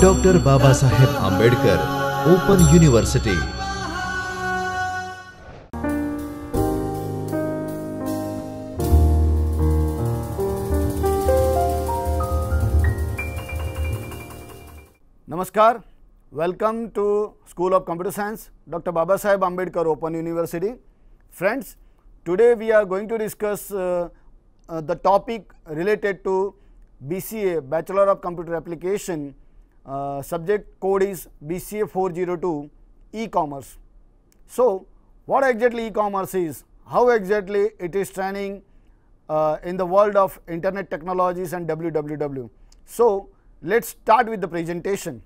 Doctor Baba Saheb Ambedkar open university. Namaskar, welcome to School of Computer Science, Dr. Baba Saheb Ambedkar Open University. Friends, today we are going to discuss the topic related to BCA, Bachelor of Computer Application. Subject code is BCA 402, e-commerce. So, what exactly e-commerce is? How exactly it is trending in the world of internet technologies and WWW. So, let's start with the presentation.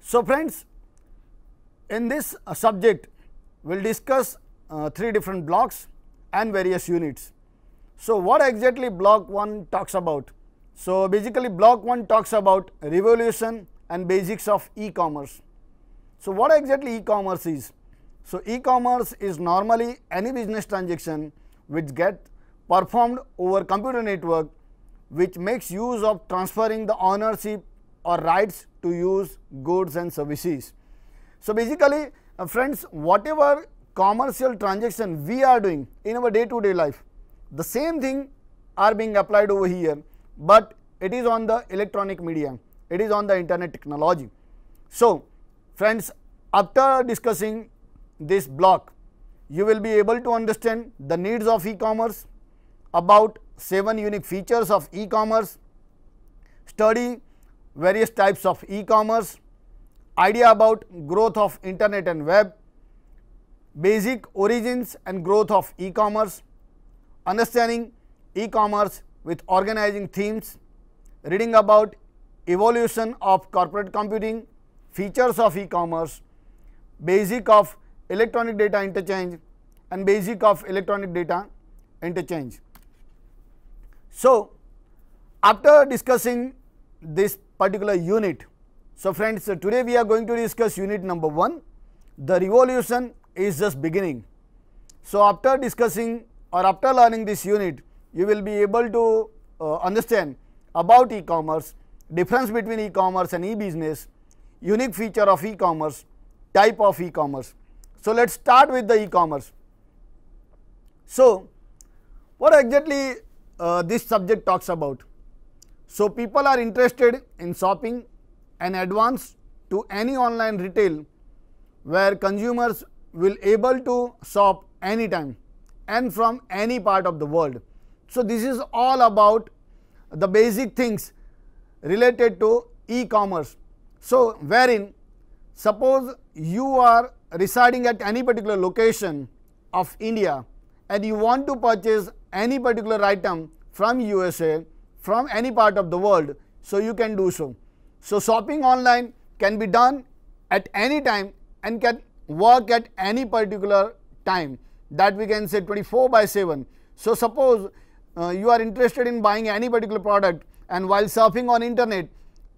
So, friends, in this subject we will discuss 3 different blocks and various units. So, what exactly block 1 talks about? So, basically block 1 talks about revolution and basics of e-commerce. So, what exactly e-commerce is? So, e-commerce is normally any business transaction which get performed over computer network, which makes use of transferring the ownership or rights to use goods and services. So, basically friends, whatever commercial transaction we are doing in our day to day life, the same thing are being applied over here, but it is on the electronic medium, it is on the internet technology. So, friends, after discussing this block, you will be able to understand the needs of e-commerce, about 7 unique features of e-commerce, study various types of e-commerce, idea about growth of internet and web, basic origins and growth of e-commerce, understanding e-commerce with organizing themes, reading about evolution of corporate computing, features of e-commerce, basic of electronic data interchange and basic of electronic data interchange. So, after discussing this particular unit, so friends, today we are going to discuss unit number 1. The revolution is just beginning. So, after discussing or after learning this unit, you will be able to understand about e-commerce, difference between e-commerce and e-business, unique feature of e-commerce, type of e-commerce. So, let us start with the e-commerce. So, what exactly this subject talks about? So, people are interested in shopping and advance to any online retail where consumers will able to shop anytime and from any part of the world. So, this is all about the basic things related to e-commerce. So, wherein suppose you are residing at any particular location of India and you want to purchase any particular item from USA, from any part of the world, so you can do so. So, shopping online can be done at any time and can work at any particular time, that we can say 24/7. So, suppose you are interested in buying any particular product, and while surfing on internet,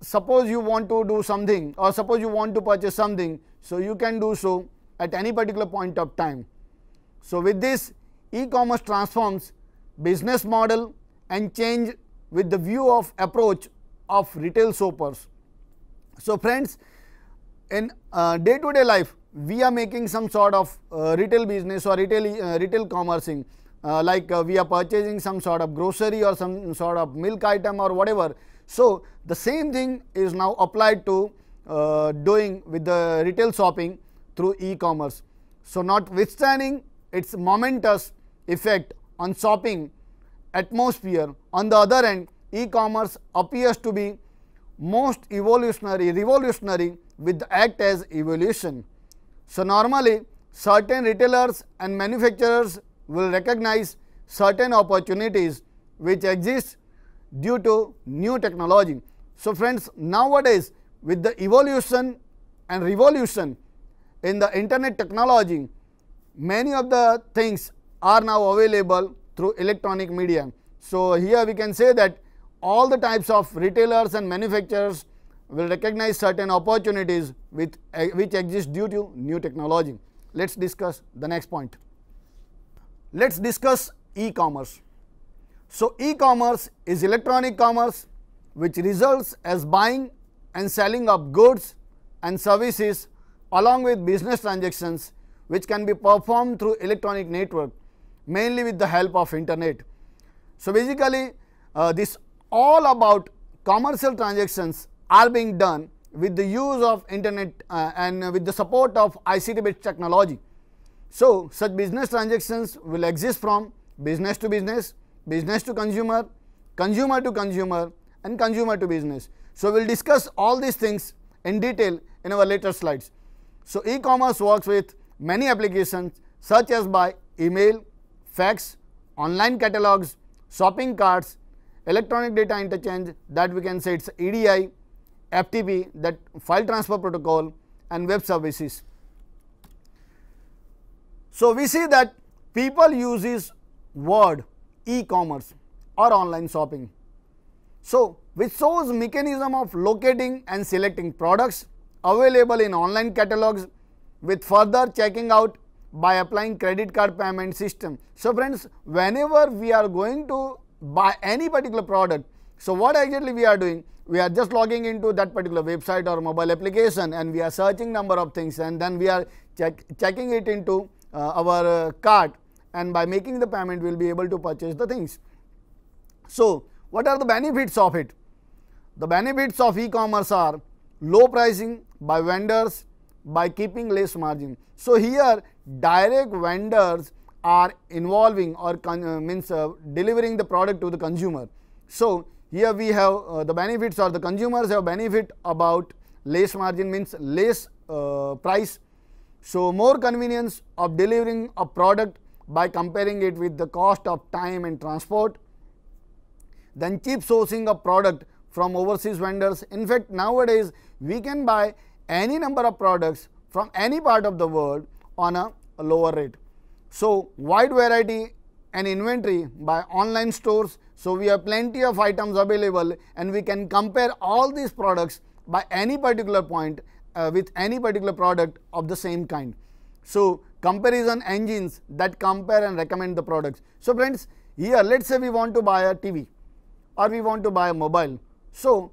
suppose you want to do something or suppose you want to purchase something, so you can do so at any particular point of time. So, with this, e-commerce transforms business model and change with the view of approach of retail shoppers. So, friends, in day to day life, we are making some sort of retail business or retail commercing, like we are purchasing some sort of grocery or some sort of milk item or whatever. So, the same thing is now applied to doing with the retail shopping through e-commerce. So, notwithstanding its momentous effect on shopping atmosphere, on the other hand, e-commerce appears to be most revolutionary with the act as evolution. So, normally certain retailers and manufacturers will recognize certain opportunities which exist due to new technology. So, friends, nowadays with the evolution and revolution in the internet technology, many of the things are now available through electronic media. So, here we can say that all the types of retailers and manufacturers will recognize certain opportunities which exist due to new technology. Let us discuss the next point. Let us discuss e-commerce. So, e-commerce is electronic commerce which results as buying and selling of goods and services along with business transactions which can be performed through electronic network, mainly with the help of internet. So, basically this all about commercial transactions are being done with the use of internet and with the support of ICT based technology. So, such business transactions will exist from business to business, business to consumer, consumer to consumer and consumer to business. So, we will discuss all these things in detail in our later slides. So, e-commerce works with many applications such as by email, fax, online catalogs, shopping carts, electronic data interchange, that we can say it is EDI, FTP, that file transfer protocol and web services. So, we see that people uses word e-commerce or online shopping. So, which shows mechanism of locating and selecting products available in online catalogs with further checking out by applying credit card payment system. So, friends, whenever we are going to buy any particular product, so what exactly we are doing? We are just logging into that particular website or mobile application and we are searching number of things and then we are checking it into our cart, and by making the payment we will be able to purchase the things. So, what are the benefits of it? The benefits of e-commerce are low pricing by vendors by keeping less margin. So, here direct vendors are involving or delivering the product to the consumer. So, here we have the benefits, or the consumers have benefit about less margin, means less price. So, more convenience of delivering a product by comparing it with the cost of time and transport. Then cheap sourcing of product from overseas vendors. In fact, nowadays we can buy any number of products from any part of the world on a lower rate. So, wide variety and inventory by online stores. So, we have plenty of items available and we can compare all these products by any particular point with any particular product of the same kind. So, comparison engines that compare and recommend the products. So, friends, here let us say we want to buy a TV or we want to buy a mobile. So,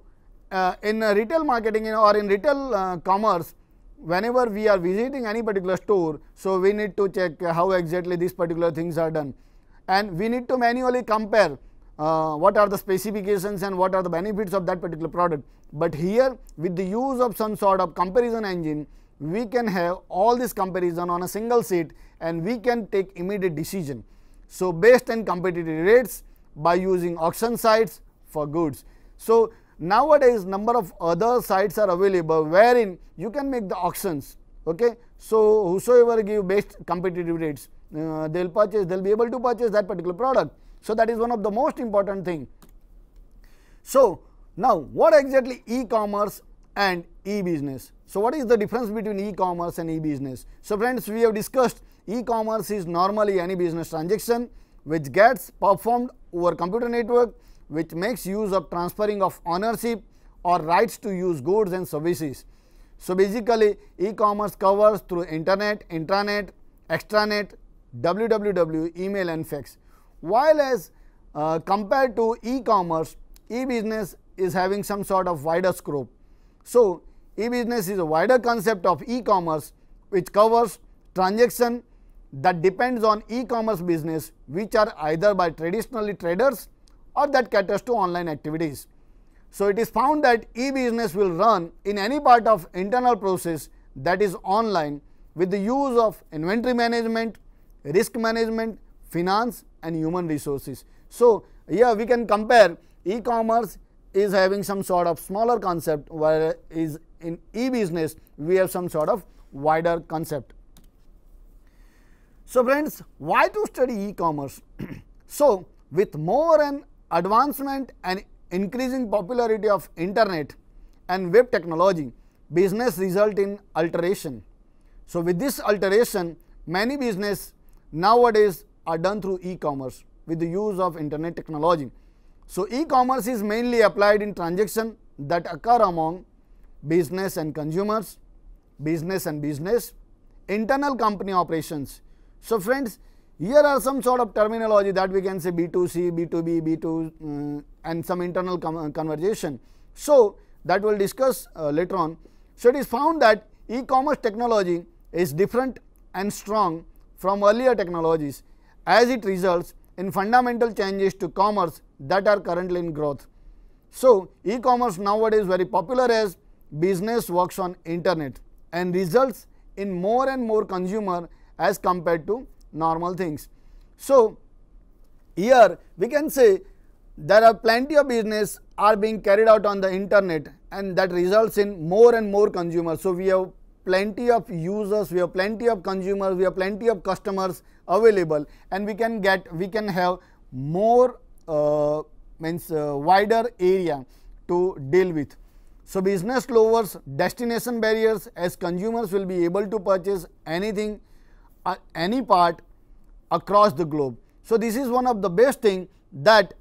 in retail marketing or in retail commerce, whenever we are visiting any particular store, so we need to check how exactly these particular things are done, and we need to manually compare what are the specifications and what are the benefits of that particular product. But here with the use of some sort of comparison engine, we can have all this comparison on a single sheet and we can take immediate decision. So, based on competitive rates by using auction sites for goods. So, nowadays number of other sites are available wherein you can make the auctions. Okay. So, whosoever give best competitive rates, they will be able to purchase that particular product. So, that is one of the most important thing. So, now what exactly e-commerce and e-business? So, what is the difference between e-commerce and e-business? So, friends, we have discussed e-commerce is normally any business transaction which gets performed over computer network, which makes use of transferring of ownership or rights to use goods and services. So, basically e-commerce covers through internet, intranet, extranet, www, email and fax. While as compared to e-commerce, e-business is having some sort of wider scope. So, e-business is a wider concept of e-commerce which covers transaction that depends on e-commerce business, which are either by traditionally traders or that caters to online activities. So, it is found that e-business will run in any part of internal process that is online with the use of inventory management, risk management, finance and human resources. So, here we can compare e-commerce is having some sort of smaller concept, whereas in e-business we have some sort of wider concept. So, friends, why to study e-commerce? So, with more and advancement and increasing popularity of internet and web technology, business result in alteration. So, with this alteration, many business nowadays are done through e-commerce with the use of internet technology. So, e-commerce is mainly applied in transactions that occur among business and consumers, business and business, internal company operations. So, friends, here are some sort of terminology that we can say B2C, B2B, and some internal conversation. So, that we will discuss later on. So, it is found that e-commerce technology is different and strong from earlier technologies, as it results in fundamental changes to commerce that are currently in growth. So, e-commerce nowadays very popular as business works on internet and results in more and more consumer as compared to normal things. So, here we can say there are plenty of business are being carried out on the internet, and that results in more and more consumers. So, we have plenty of users, we have plenty of consumers, we have plenty of customers available, and we can have more wider area to deal with. So, business lowers destination barriers as consumers will be able to purchase anything, any part across the globe. So, this is one of the best thing that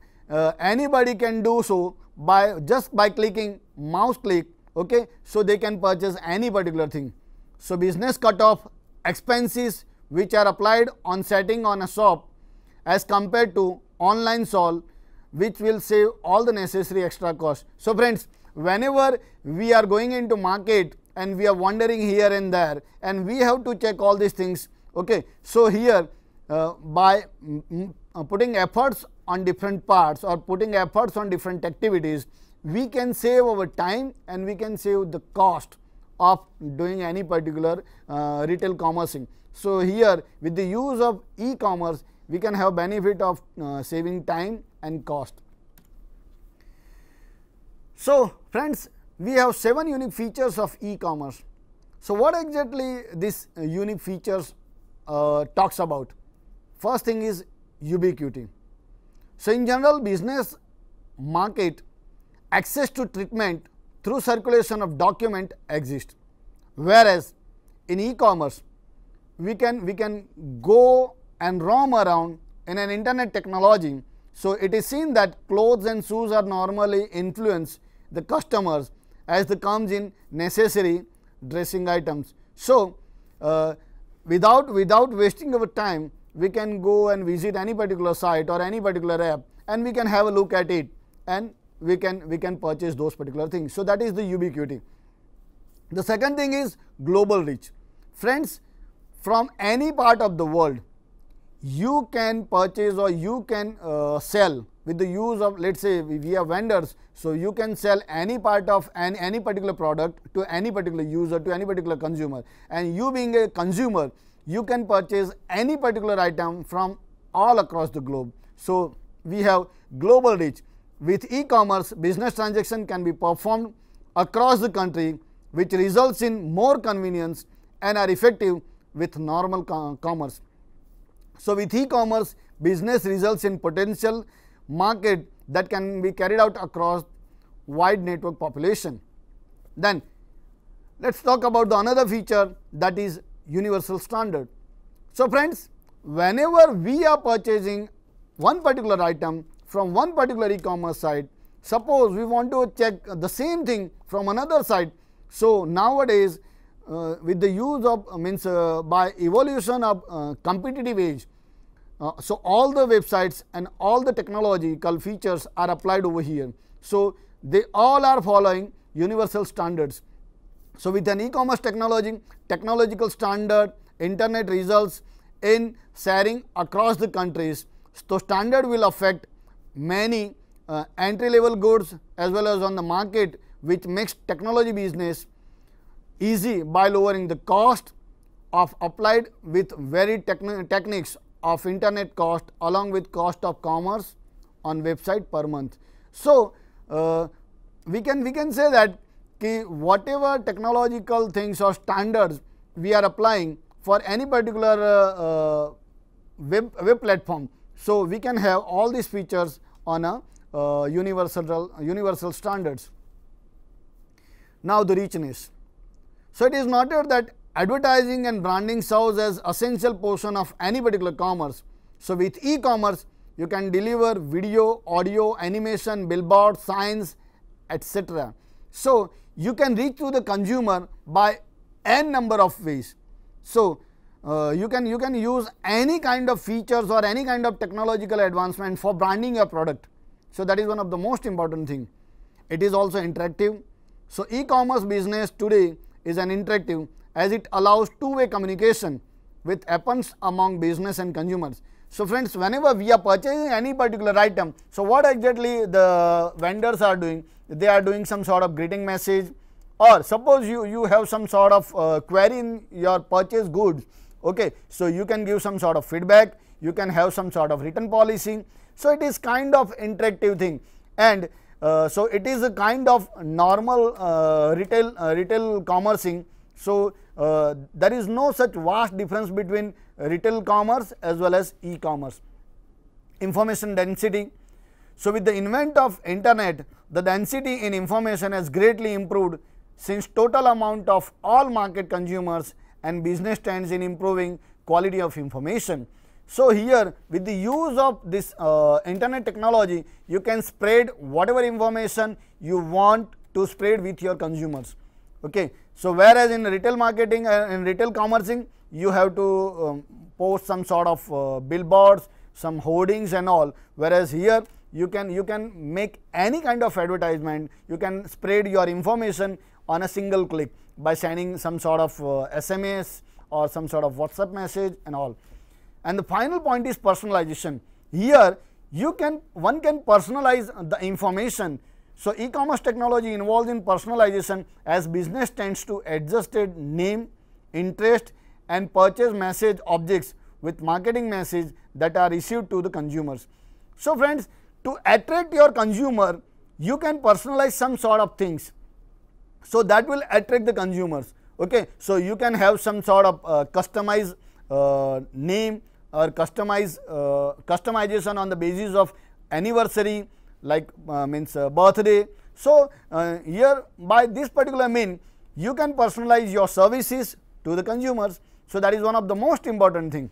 anybody can do so by just by clicking mouse click. Okay, so they can purchase any particular thing. So, business cut off expenses which are applied on setting on a shop as compared to online solve, which will save all the necessary extra cost. So, friends, whenever we are going into market and we are wandering here and there and we have to check all these things. Okay, so here by putting efforts on different parts or putting efforts on different activities, we can save our time and we can save the cost of doing any particular retail commercing. So, here with the use of e-commerce, we can have benefit of saving time and cost. So, friends, we have 7 unique features of e-commerce. So, what exactly this unique features talks about? First thing is ubiquity. So, in general business market, access to treatment through circulation of document exists, whereas in e-commerce we can go and roam around in an internet technology. So, it is seen that clothes and shoes are normally influence the customers as they comes in necessary dressing items. So, without wasting our time, we can go and visit any particular site or any particular app and we can have a look at it and we can purchase those particular things. So, that is the ubiquity. The second thing is global reach. Friends, from any part of the world you can purchase or you can sell with the use of, let us say we have vendors. So, you can sell any part of any particular product to any particular user, to any particular consumer, and you being a consumer, you can purchase any particular item from all across the globe. So, we have global reach. With e-commerce, business transaction can be performed across the country, which results in more convenience and are effective with normal commerce. So, with e-commerce, business results in potential market that can be carried out across wide network population. Then let us talk about the another feature, that is universal standard. So, friends, whenever we are purchasing one particular item from one particular e-commerce site, suppose we want to check the same thing from another site. So, nowadays with the use of by evolution of competitive age, so all the websites and all the technological features are applied over here. So, they all are following universal standards. So, with an e-commerce technological standard, internet results in sharing across the countries. So, standard will affect many entry level goods as well as on the market, which makes technology business easy by lowering the cost of applied with very techniques of internet cost along with cost of commerce on website per month. So, we can say that whatever technological things or standards we are applying for any particular web platform. So, we can have all these features on a universal standards. Now, the richness. So, it is noted that advertising and branding serves as essential portion of any particular commerce. So, with e-commerce you can deliver video, audio, animation, billboard, signs, etc. So, you can reach to the consumer by n number of ways. So, you can use any kind of features or any kind of technological advancement for branding your product. So that is one of the most important thing. It is also interactive. So e-commerce business today is an interactive, as it allows two-way communication with happens among business and consumers. So friends, whenever we are purchasing any particular item, so what exactly the vendors are doing? They are doing some sort of greeting message, or suppose you have some sort of query in your purchase goods. Okay, so you can give some sort of feedback, you can have some sort of written policy. So it is kind of interactive thing, and so it is a kind of normal retail commercing. So there is no such vast difference between retail commerce as well as e-commerce. Information density. So with the advent of internet, the density in information has greatly improved, since total amount of all market consumers and business stands in improving quality of information. So here, with the use of this internet technology, you can spread whatever information you want to spread with your consumers. Okay. So whereas in retail marketing and in retail commercing, you have to post some sort of billboards, some hoardings and all, whereas here you can make any kind of advertisement, you can spread your information on a single click by sending some sort of SMS or some sort of WhatsApp message and all. And the final point is personalization. Here one can personalize the information. So e-commerce technology involves in personalization, as business tends to adjusted name, interest and purchase message objects with marketing message that are received to the consumers. So friends, to attract your consumer, you can personalize some sort of things, so that will attract the consumers. Okay. So you can have some sort of customized name or customization on the basis of anniversary, like means birthday. So here by this particular mean, you can personalize your services to the consumers. So that is one of the most important thing.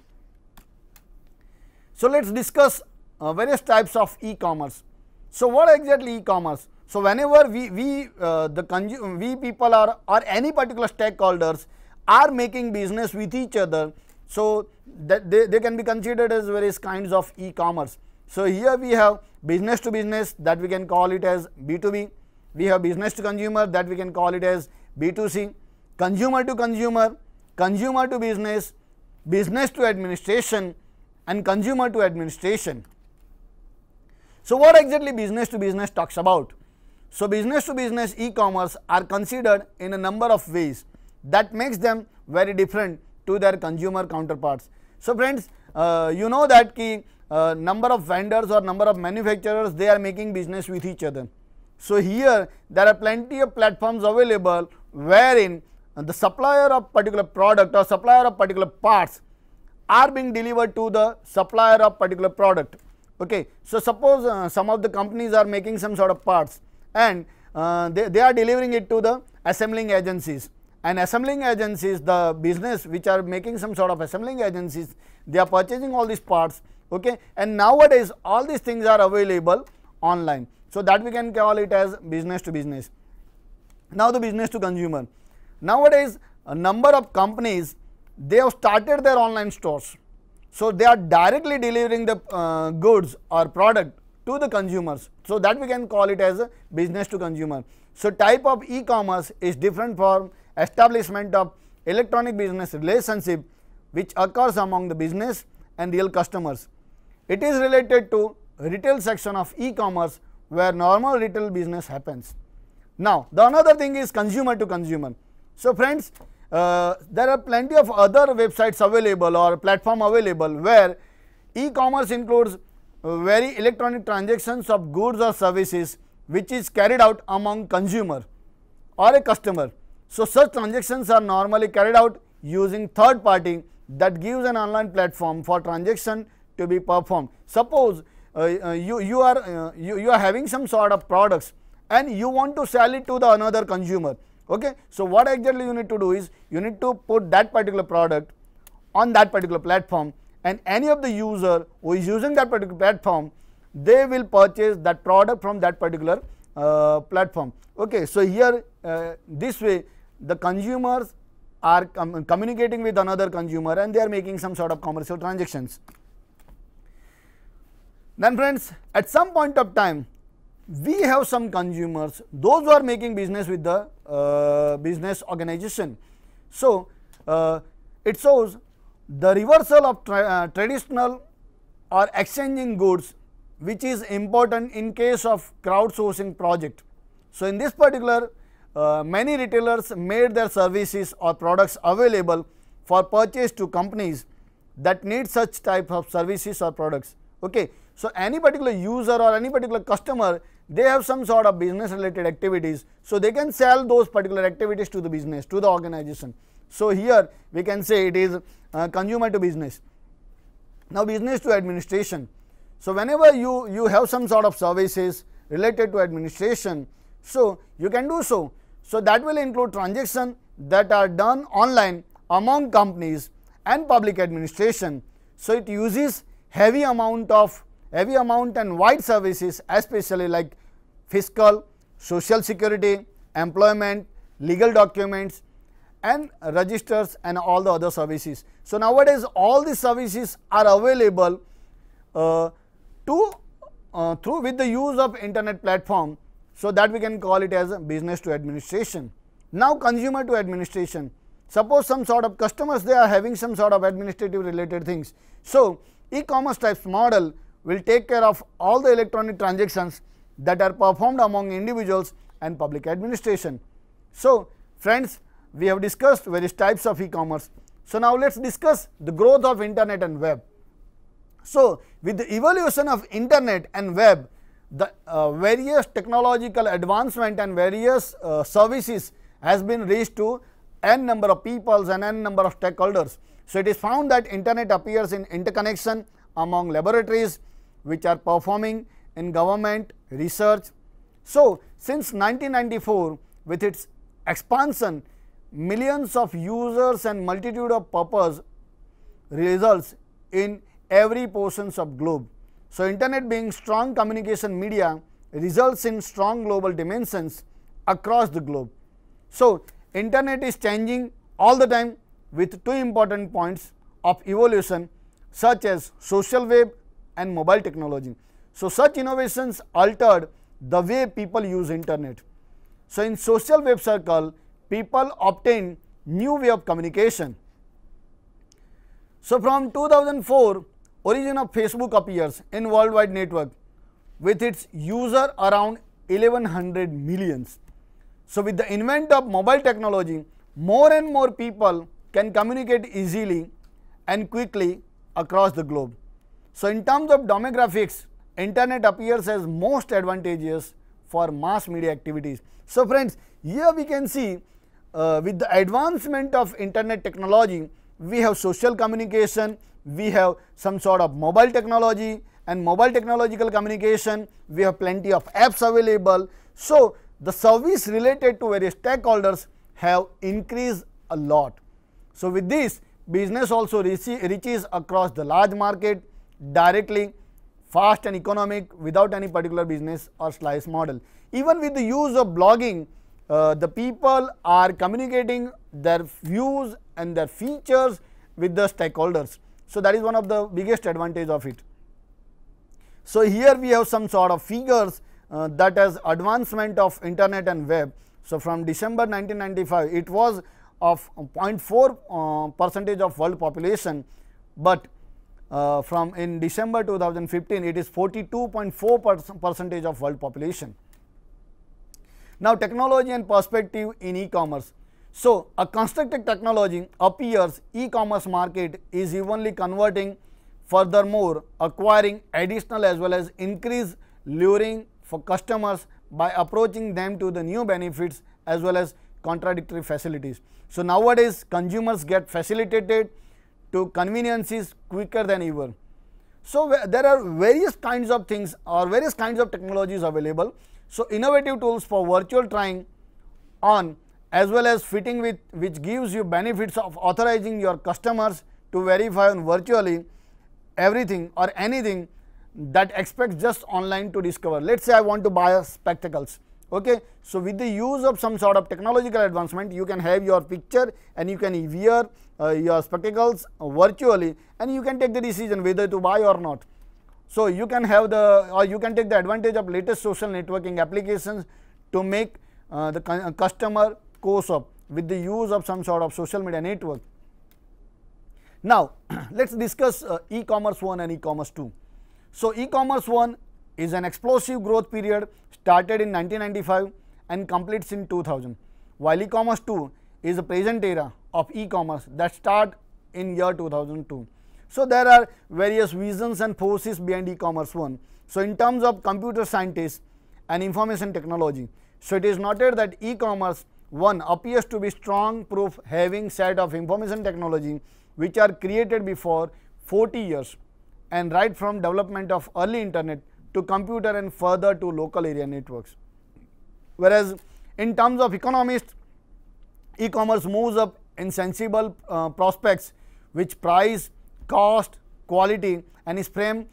So let us discuss various types of e-commerce. So what exactly e-commerce? So whenever we people are, or any particular stakeholders are making business with each other, so that they can be considered as various kinds of e-commerce. So here we have business to business, that we can call it as B2B. We have business to consumer, that we can call it as B2C. Consumer to consumer, consumer to business, business to administration and consumer to administration. So what exactly business to business talks about? So business to business e-commerce are considered in a number of ways that makes them very different to their consumer counterparts. So friends, you know that number of vendors or number of manufacturers, they are making business with each other. So here there are plenty of platforms available wherein the supplier of particular product or supplier of particular parts are being delivered to the supplier of particular product. Okay. So suppose some of the companies are making some sort of parts, and they are delivering it to the assembling agencies, and assembling agencies, the business which are making some sort of assembling agencies, they are purchasing all these parts. Okay. And nowadays all these things are available online. So that we can call it as business to business. Now the business to consumer. Nowadays a number of companies, they have started their online stores. So they are directly delivering the goods or product to the consumers. So that we can call it as a business to consumer. So type of e-commerce is different from establishment of electronic business relationship which occurs among the business and real customers. It is related to retail section of e-commerce where normal retail business happens. Now the another thing is consumer to consumer. So friends, there are plenty of other websites available or platform available where e-commerce includes very electronic transactions of goods or services which is carried out among consumer or a customer. So such transactions are normally carried out using third party that gives an online platform for transaction to be performed. Suppose you are having some sort of products and you want to sell it to the another consumer. Okay. So what exactly you need to do is you need to put that particular product on that particular platform, and any of the user who is using that particular platform, they will purchase that product from that particular platform. Okay. So here this way the consumers are communicating with another consumer and they are making some sort of commercial transactions. Then friends, at some point of time, we have some consumers, those who are making business with the business organization. So, it shows the reversal of traditional or exchanging goods, which is important in case of crowdsourcing project. So, in this particular many retailers made their services or products available for purchase to companies that need such type of services or products. Okay. So, any particular user or any particular customer, they have some sort of business related activities. So, they can sell those particular activities to the business, to the organization. So, here we can say it is consumer to business. Now, business to administration. So, whenever you have some sort of services related to administration, so you can do so. So, that will include transactions that are done online among companies and public administration. So, it uses heavy amount and wide services, especially like fiscal, social security, employment, legal documents and registers and all the other services. So, nowadays all these services are available through with the use of internet platform. So, that we can call it as a business to administration. Now, consumer to administration. Suppose some sort of customers, they are having some sort of administrative related things. So, e-commerce types model will take care of all the electronic transactions that are performed among individuals and public administration. So, friends, we have discussed various types of e-commerce. So, now let us discuss the growth of internet and web. So, with the evolution of internet and web, the various technological advancement and various services has been reached to n number of peoples and n number of stakeholders. So, it is found that internet appears in interconnection among laboratories which are performing in government research. So, since 1994, with its expansion, millions of users and multitude of purpose results in every portions of globe. So, internet being strong communication media results in strong global dimensions across the globe. So, internet is changing all the time with two important points of evolution such as social web and mobile technology. So, such innovations altered the way people use internet. So, in social web circle, people obtain new way of communication. So, from 2004, origin of Facebook appears in worldwide network with its user around 1100 millions. So, with the invent of mobile technology, more and more people can communicate easily and quickly across the globe. So, in terms of demographics, internet appears as most advantageous for mass media activities. So, friends, here we can see with the advancement of internet technology, we have social communication, we have some sort of mobile technology and mobile technological communication, we have plenty of apps available. So, the service related to various stakeholders have increased a lot. So, with this, business also reaches across the large market directly, fast and economic without any particular business or slice model. Even with the use of blogging, the people are communicating their views and their features with the stakeholders. So, that is one of the biggest advantage of it. So, here we have some sort of figures that as advancement of internet and web. So, from December 1995, it was of 0.4 percentage of world population, but from in December 2015, it is 42.4 percentage of world population. Now, technology and perspective in e-commerce. So, a constructed technology appears e-commerce market is evenly converting, furthermore acquiring additional as well as increase luring for customers by approaching them to the new benefits as well as contradictory facilities. So, nowadays consumers get facilitated to conveniences quicker than ever. So, there are various kinds of things or various kinds of technologies available. So, innovative tools for virtual trying on as well as fitting with which gives you benefits of authorizing your customers to verify on virtually everything or anything that expects just online to discover. Let us say I want to buy spectacles. Okay. So, with the use of some sort of technological advancement, you can have your picture and you can wear your spectacles virtually and you can take the decision whether to buy or not. So you can have the, or you can take the advantage of latest social networking applications to make the customer co-op with the use of some sort of social media network. Now let's discuss e-commerce 1 and e-commerce 2. So e-commerce 1 is an explosive growth period started in 1995 and completes in 2000, while e-commerce 2 is the present era of e-commerce that start in year 2002. So there are various visions and forces behind e-commerce 1. So in terms of computer scientists and information technology, so it is noted that e-commerce 1 appears to be strong proof having set of information technology which are created before 40 years and right from development of early internet to computer and further to local area networks. Whereas in terms of economists, e-commerce moves up in sensible prospects which price, cost, quality and is framed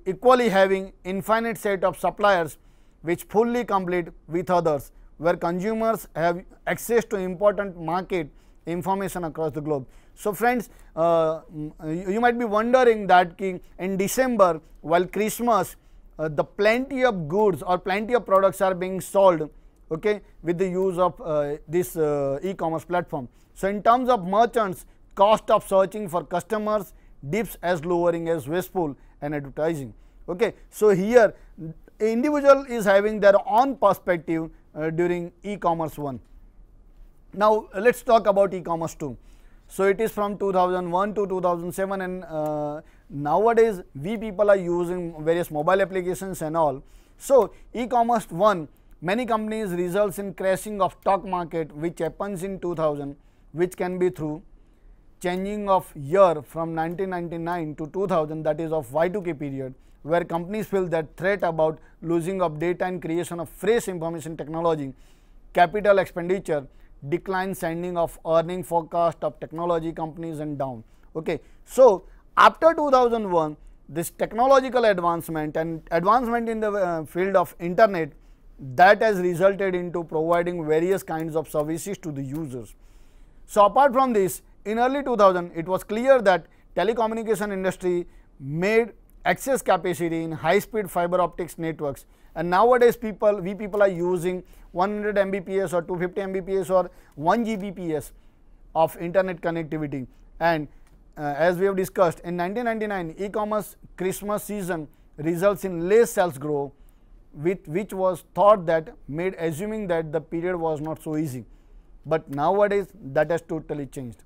equally having infinite set of suppliers which fully compete with others, where consumers have access to important market information across the globe. So friends, you might be wondering that in December, while Christmas, the plenty of goods or plenty of products are being sold, okay, with the use of this e-commerce platform. So in terms of merchants, cost of searching for customers dips as lowering as wasteful and advertising. Okay, so here individual is having their own perspective during e-commerce 1. Now let's talk about e-commerce 2. So it is from 2001 to 2007, and nowadays we people are using various mobile applications and all. So e-commerce 1, many companies results in crashing of stock market which happens in 2000, which can be through changing of year from 1999 to 2000, that is of Y2K period, where companies feel that threat about losing of data and creation of fresh information technology, capital expenditure, decline sending of earning forecast of technology companies and down. Okay. So after 2001, this technological advancement and advancement in the field of internet, that has resulted into providing various kinds of services to the users. So apart from this, in early 2000, it was clear that telecommunication industry made access capacity in high speed fiber optics networks, and nowadays we people are using 100 Mbps or 250 Mbps or 1 Gbps of internet connectivity. And as we have discussed, in 1999 e-commerce Christmas season results in less sales growth, which was thought that made assuming that the period was not so easy, but nowadays that has totally changed.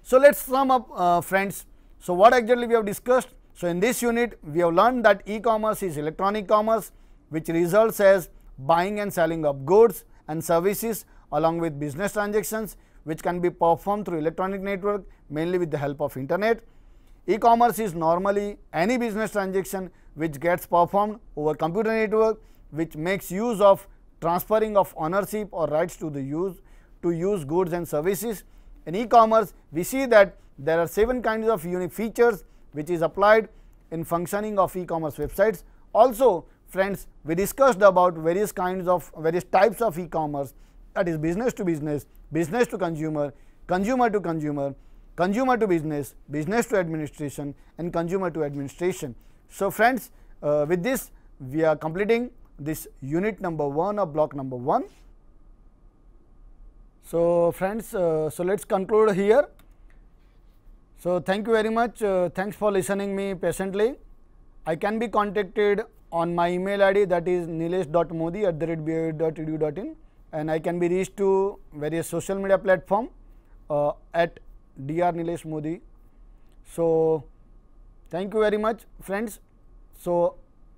So let's sum up friends. So what exactly we have discussed? So in this unit we have learned that e-commerce is electronic commerce which results as buying and selling of goods and services along with business transactions which can be performed through electronic network, mainly with the help of internet. E-commerce is normally any business transaction which gets performed over computer network, which makes use of transferring of ownership or rights to use goods and services. In e-commerce, we see that there are 7 kinds of unique features which is applied in functioning of e-commerce websites. Also friends, we discussed about various types of e-commerce, that is business to business, business to consumer, consumer to consumer, consumer to business, business to administration and consumer to administration. So friends, with this we are completing this unit number 1 of block number 1. So friends, so let's conclude here. So thank you very much. Thanks for listening me patiently. I can be contacted on my email ID, that is nilesh.modi@bioed.edu.in, and I can be reached to various social media platform at Dr. Nilesh Modi. So thank you very much friends. So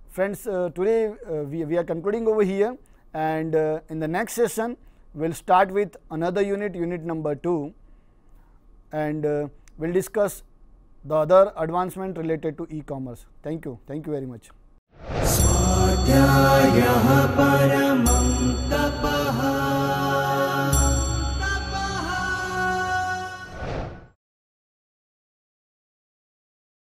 friends, today we are concluding over here, and in the next session we will start with another unit, unit number 2, and we will discuss the other advancement related to e-commerce. Thank you very much.